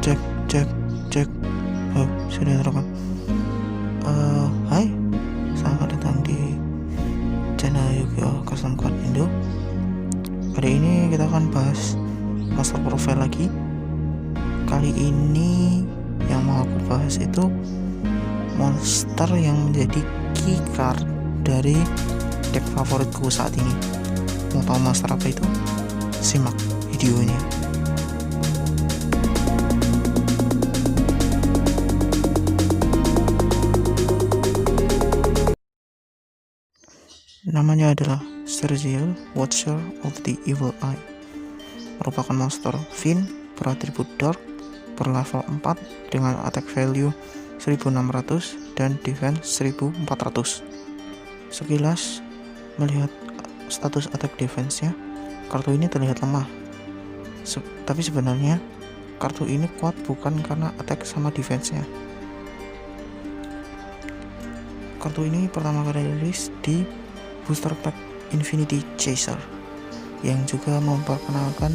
Cek, cek, cek. Oh, sudah terekam. Hai, selamat datang di channel Yu-Gi-Oh! Custom Card Indo. Kali ini kita akan bahas master profile lagi. Kali ini yang mau aku bahas itu monster yang menjadi key card dari deck favoritku saat ini. Mau tahu monster apa itu? Simak videonya. Namanya adalah Serziel, Watcher of the Evil Eye. Merupakan monster Fin beratribut Dark, berlevel 4 dengan attack value 1600 dan defense 1400. Sekilas melihat status attack defense-nya, kartu ini terlihat lemah. Tapi sebenarnya kartu ini kuat bukan karena attack sama defense-nya. Kartu ini pertama kali rilis di booster pack Infinity Chaser, yang juga memperkenalkan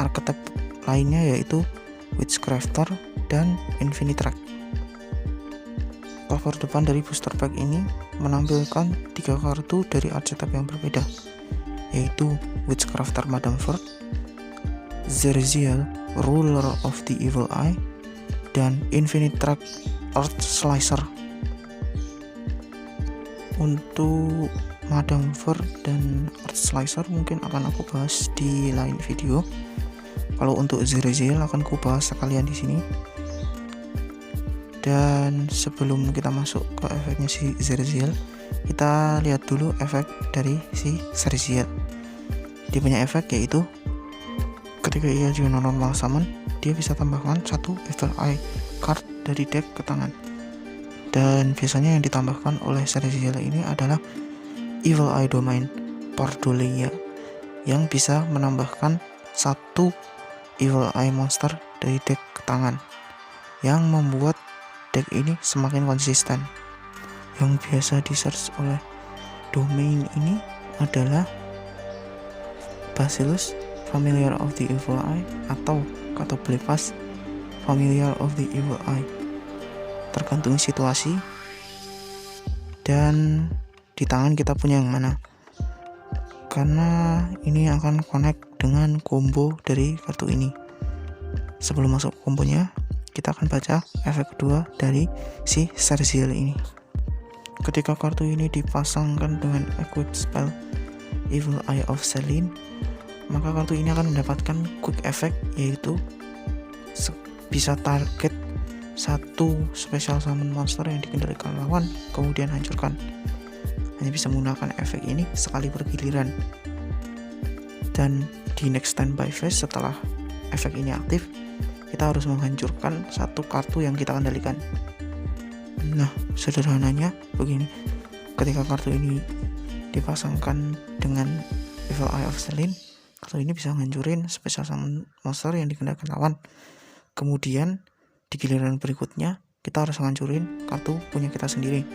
archetype lainnya yaitu Witchcrafter dan Infinitrack. Cover depan dari booster pack ini menampilkan 3 kartu dari archetype yang berbeda, yaitu Witchcrafter Madame Ford, Zerziel Ruler of the Evil Eye, dan Infinitrack Earth Slicer. Untuk Madame Ford dan Earth Slicer mungkin akan aku bahas di lain video. Kalau untuk Zerziel akan aku bahas sekalian di sini. Dan sebelum kita masuk ke efeknya si Zerziel, kita lihat dulu efek dari si Zerziel. Dia punya efek yaitu ketika ia juga normal summon, dia bisa tambahkan 1 Evil Eye card dari deck ke tangan. Dan biasanya yang ditambahkan oleh Zerziel ini adalah Evil Eye Domain Pardolia, yang bisa menambahkan 1 Evil Eye monster dari deck ke tangan, yang membuat deck ini semakin konsisten. Yang biasa di search oleh domain ini adalah Basilius Familiar of the Evil Eye atau Catoblepas Familiar of the Evil Eye, tergantung situasi dan di tangan kita punya yang mana, karena ini akan connect dengan combo dari kartu ini. Sebelum masuk kombonya, kita akan baca efek kedua dari si Zerziel ini. Ketika kartu ini dipasangkan dengan equip spell Evil Eye of Selene, maka kartu ini akan mendapatkan quick effect, yaitu bisa target 1 special summon monster yang dikendalikan lawan, kemudian hancurkan. Hanya bisa menggunakan efek ini sekali bergiliran. Dan di next standby phase, setelah efek ini aktif, kita harus menghancurkan 1 kartu yang kita kendalikan. Nah, sederhananya begini. Ketika kartu ini dipasangkan dengan Evil Eye of Selene, kartu ini bisa menghancurin special summon monster yang dikendalikan lawan. Kemudian di giliran berikutnya kita harus menghancurin kartu punya kita sendiri.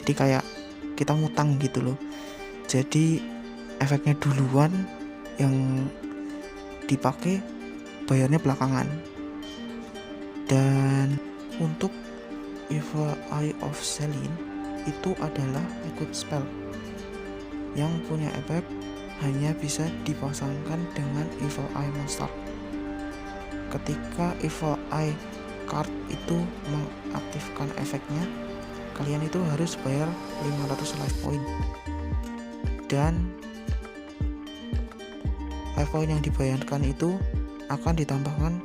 Jadi kayak kita ngutang gitu loh. Jadi efeknya duluan, yang dipakai bayarnya belakangan. Dan untuk Evil Eye of Selene itu adalah equip spell yang punya efek hanya bisa dipasangkan dengan Evil Eye monster. Ketika Evil Eye card itu mengaktifkan efeknya, kalian itu harus bayar 500 life point, dan life point yang dibayarkan itu akan ditambahkan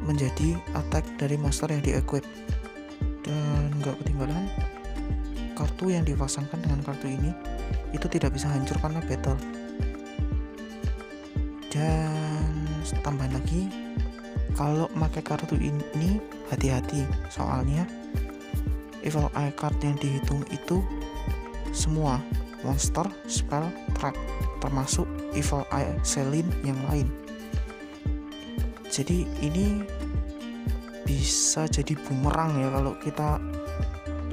menjadi attack dari monster yang di-equip. Dan gak ketinggalan, kartu yang dipasangkan dengan kartu ini itu tidak bisa hancur karena battle. Dan tambahan lagi, kalau pakai kartu ini hati-hati, soalnya Evil Eye card yang dihitung itu semua monster, spell, trap, termasuk Evil Eye Selene yang lain. Jadi ini bisa jadi bumerang ya, kalau kita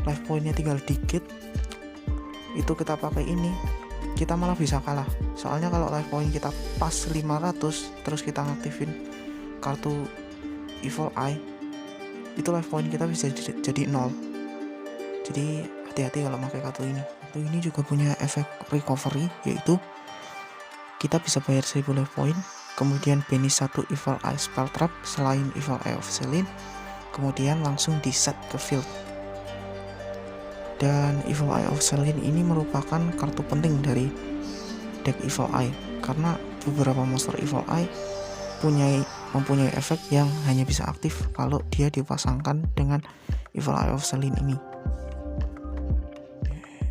life pointnya tinggal dikit, itu kita pakai ini, kita malah bisa kalah. Soalnya kalau life point kita pas 500 terus kita ngaktifin kartu Evil Eye, itu life point kita bisa jadi 0. Jadi hati-hati kalau pakai kartu ini. Kartu ini juga punya efek recovery, yaitu kita bisa bayar 1000 life point, kemudian banish 1 Evil Eye spell trap selain Evil Eye of Selene, kemudian langsung di set ke field. Dan Evil Eye of Selene ini merupakan kartu penting dari deck Evil Eye, karena beberapa monster Evil Eye mempunyai efek yang hanya bisa aktif kalau dia dipasangkan dengan Evil Eye of Selene ini.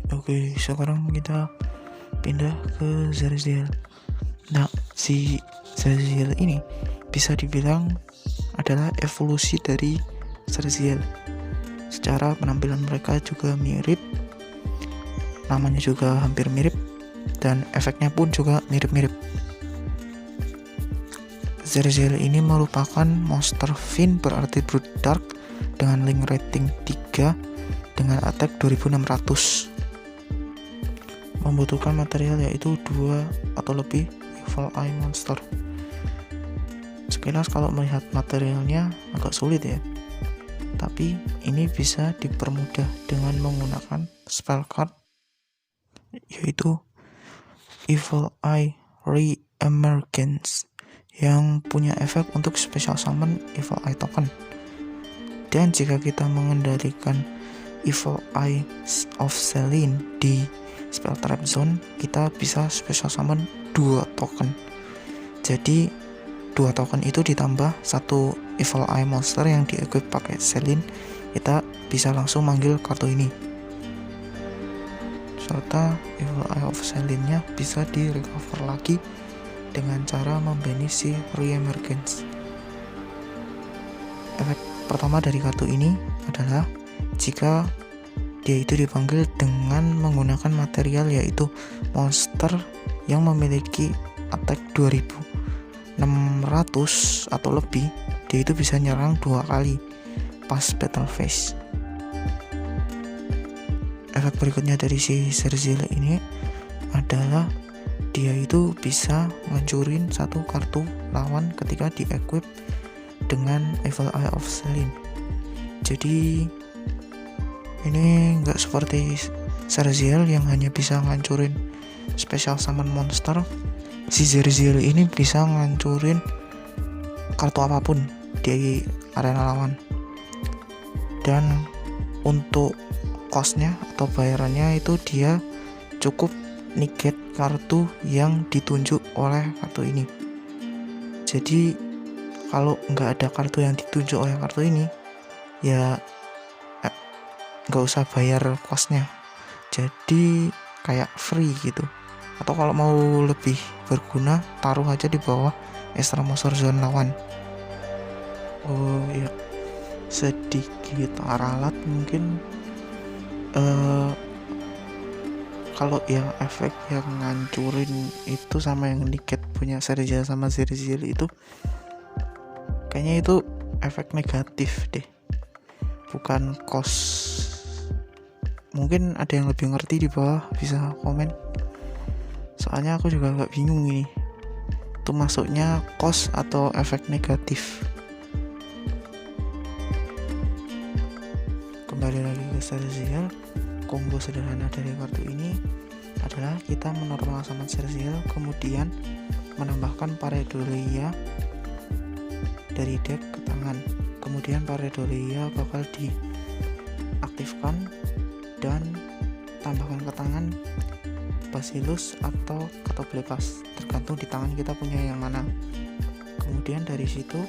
Oke, sekarang kita pindah ke Zeraziel. Nah, si Zeraziel ini bisa dibilang adalah evolusi dari Zeraziel. Secara penampilan mereka juga mirip, namanya juga hampir mirip, dan efeknya pun juga mirip-mirip. Zeraziel ini merupakan monster Fiend berarti Brute Dark dengan link rating 3 dengan attack 2600. Membutuhkan material yaitu 2 atau lebih Evil Eye monster. Sekilas kalau melihat materialnya agak sulit ya, tapi ini bisa dipermudah dengan menggunakan spell card, yaitu Evil Eye Re-Emergence yang punya efek untuk special summon Evil Eye token. Dan jika kita mengendalikan Evil Eye of Selene di spell trap zone, kita bisa special summon 2 token. Jadi 2 token itu ditambah 1 Evil Eye monster yang di-equip pakai Selene, kita bisa langsung manggil kartu ini. Serta Evil Eye of Selene-nya bisa di-recover lagi dengan cara membanish si Re-Emergence. Efek pertama dari kartu ini adalah jika dia itu dipanggil dengan menggunakan material yaitu monster yang memiliki attack 2600 atau lebih, dia itu bisa nyerang 2 kali pas battle phase. Efek berikutnya dari si Zeraziel ini adalah dia itu bisa ngancurin 1 kartu lawan ketika di-equip dengan Evil Eye of Selene. Jadi ini nggak seperti Zeraziel yang hanya bisa ngancurin special summon monster. Si Zeraziel ini bisa ngancurin kartu apapun di arena lawan. Dan untuk cost-nya atau bayarannya itu dia cukup negate kartu yang ditunjuk oleh kartu ini. Jadi kalau nggak ada kartu yang ditunjuk oleh kartu ini, ya nggak usah bayar cost-nya. Jadi kayak free gitu. Atau kalau mau lebih berguna, taruh aja di bawah extra monster zone lawan. Oh ya, sedikit ralat mungkin. Kalau yang efek yang ngancurin itu sama yang negate punya Zeraziel sama Zeraziel itu kayaknya itu efek negatif deh, bukan cost. Mungkin ada yang lebih ngerti di bawah, bisa komen. Soalnya aku juga agak bingung ini, itu masuknya cost atau efek negatif. Kembali lagi ke Zeraziel. Combo sederhana dari kartu ini adalah kita menormal summon Zeraziel, kemudian menambahkan Pareidolia dari deck ke tangan. Kemudian Pareidolia bakal diaktifkan dan tambahkan ke tangan Basilius atau Catoblepas, tergantung di tangan kita punya yang mana. Kemudian dari situ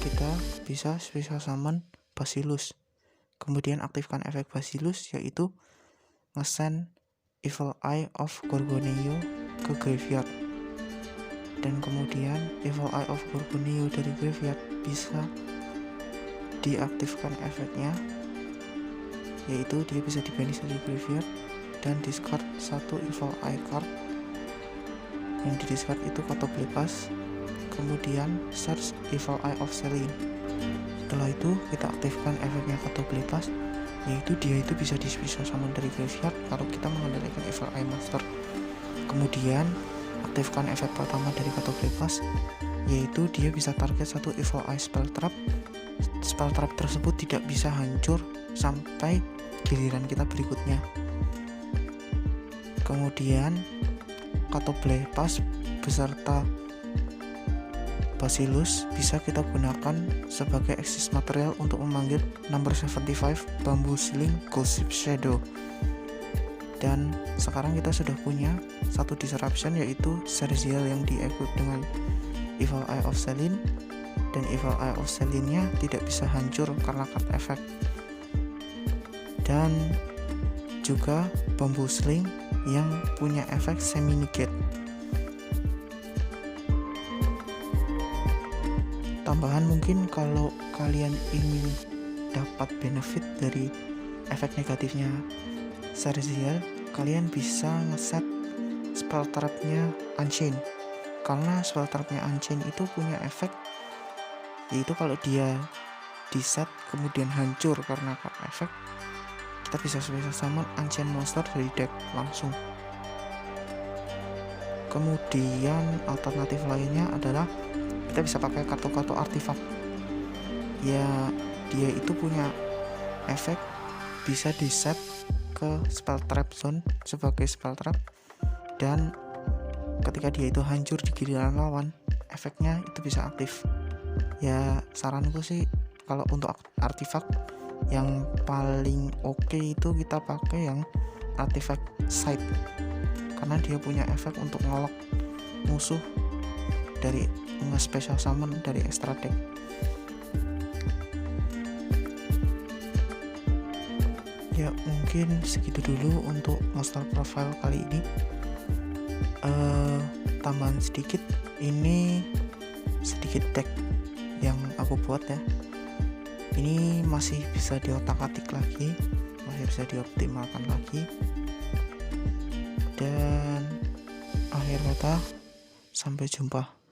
kita bisa special summon Basilius. Kemudian aktifkan efek Basilius, yaitu nge-send Evil Eye of Gorgoneo ke graveyard. Dan kemudian Evil Eye of Gorgoneo dari graveyard bisa diaktifkan efeknya, yaitu dia bisa dibanish dari graveyard dan discard 1 Evil Eye card. Yang di discard itu Catoblepas, kemudian search Evil Eye of Selene. Setelah itu kita aktifkan efeknya Catoblepas, yaitu dia itu bisa di special summon dari graveyard kalau kita mengandalkan Evil Eye monster. Kemudian aktifkan efek pertama dari Catoblepas, yaitu dia bisa target 1 Evil Eye spell trap spell trap tersebut tidak bisa hancur sampai giliran kita berikutnya. Kemudian Catoblepas beserta Basilius bisa kita gunakan sebagai exist material untuk memanggil number 75 Bamboo Sling Gossip Shadow. Dan sekarang kita sudah punya satu disruption, yaitu Serzial yang di-equip dengan Evil Eye of Selene, dan Evil Eye of Selene-nya tidak bisa hancur karena card effect. Dan juga Bamboo Sling yang punya efek semi negate. Tambahan, mungkin kalau kalian ingin dapat benefit dari efek negatifnya Serzial, kalian bisa ngeset spell trapnya Unchain, karena spell trapnya Unchain itu punya efek, yaitu kalau dia di set kemudian hancur karena card effect, kita bisa special summon Unchain monster dari deck langsung. Kemudian alternatif lainnya adalah kita bisa pakai kartu-kartu artifak. Ya, dia itu punya efek bisa di set ke spell trap zone sebagai spell trap, dan ketika dia itu hancur di giliran lawan, efeknya itu bisa aktif. Ya, saranku sih kalau untuk artifak yang paling oke itu kita pakai yang artifact side, karena dia punya efek untuk ngelok musuh dari nge-special summon dari extra deck. Ya, mungkin segitu dulu untuk monster profile kali ini. Tambahan sedikit, ini sedikit deck yang aku buat ya. Ini masih bisa diotak-atik lagi, masih bisa dioptimalkan lagi. Dan akhir kata, sampai jumpa.